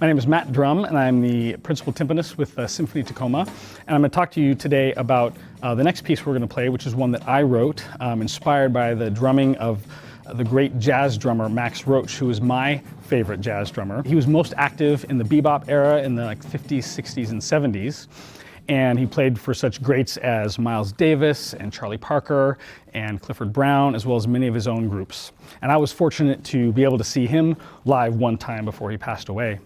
My name is Matt Drumm, and I'm the principal timpanist with Symphony Tacoma. And I'm going to talk to you today about the next piece we're going to play, which is one that I wrote, inspired by the drumming of the great jazz drummer Max Roach, who is my favorite jazz drummer. He was most active in the bebop era in the 50s, 60s, and 70s. And he played for such greats as Miles Davis and Charlie Parker and Clifford Brown, as well as many of his own groups. And I was fortunate to be able to see him live one time before he passed away.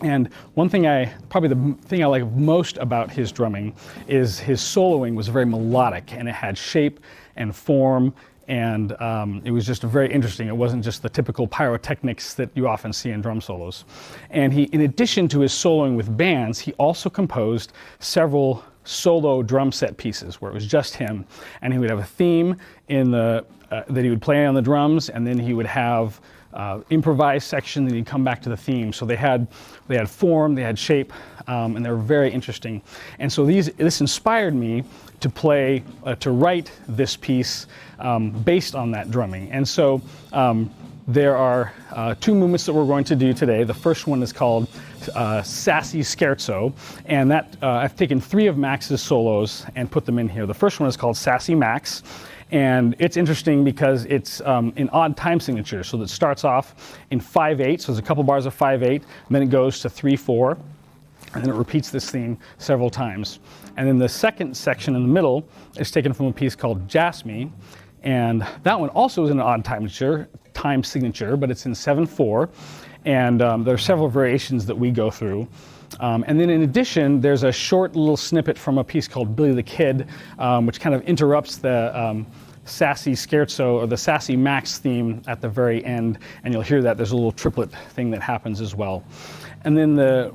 And one thing probably the thing I like most about his drumming is his soloing was very melodic, and it had shape and form, and it was just very interesting. It wasn't just the typical pyrotechnics that you often see in drum solos. And he, in addition to his soloing with bands, he also composed several solo drum set pieces where it was just him, and he would have a theme in the that he would play on the drums, and then he would have improvised section, then he'd come back to the theme. So they had form, they had shape, and they were very interesting. And so this inspired me to write this piece based on that drumming. And so there are two movements that we're going to do today. The first one is called Sassy Scherzo, and that I've taken 3 of Max's solos and put them in here. The first one is called Sassy Max, and it's interesting because it's in odd time signature. So that starts off in 5/8, so there's a couple bars of 5/8, and then it goes to 3/4, and then it repeats this theme several times. And then the second section in the middle is taken from a piece called JasMe, and that one also is in an odd time signature, but it's in 7/4, and there are several variations that we go through. And then in addition, there's a short little snippet from a piece called Billy the Kid, which kind of interrupts the Sassy Scherzo or the Sassy Max theme at the very end, and you'll hear that there's a little triplet thing that happens as well. And then the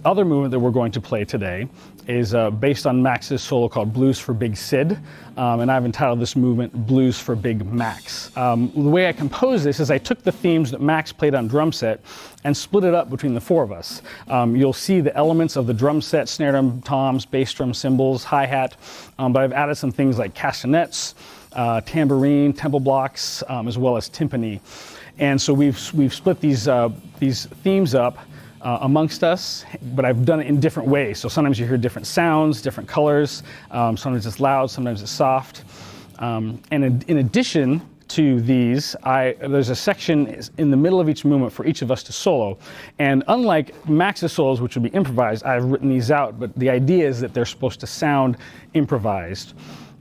other movement that we're going to play today is based on Max's solo called Blues for Big Sid, and I've entitled this movement Blues for Big Max. The way I composed this is I took the themes that Max played on drum set and split it up between the 4 of us. You'll see the elements of the drum set: snare drum, toms, bass drum, cymbals, hi-hat, but I've added some things like castanets, tambourine, tempo blocks, as well as timpani. And so we've split these themes up amongst us, but I've done it in different ways. So sometimes you hear different sounds, different colors, sometimes it's loud, sometimes it's soft. And in addition to these, there's a section in the middle of each movement for each of us to solo. And unlike Max's solos, which would be improvised, I've written these out, but the idea is that they're supposed to sound improvised.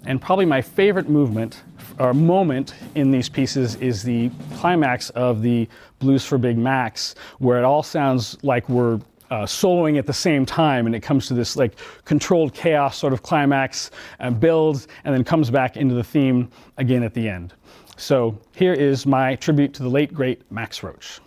And probably my favorite movement or moment in these pieces is the climax of the Blues for Big Max, where it all sounds like we're soloing at the same time, and it comes to this like controlled chaos sort of climax and builds, and then comes back into the theme again at the end. So here is my tribute to the late great Max Roach.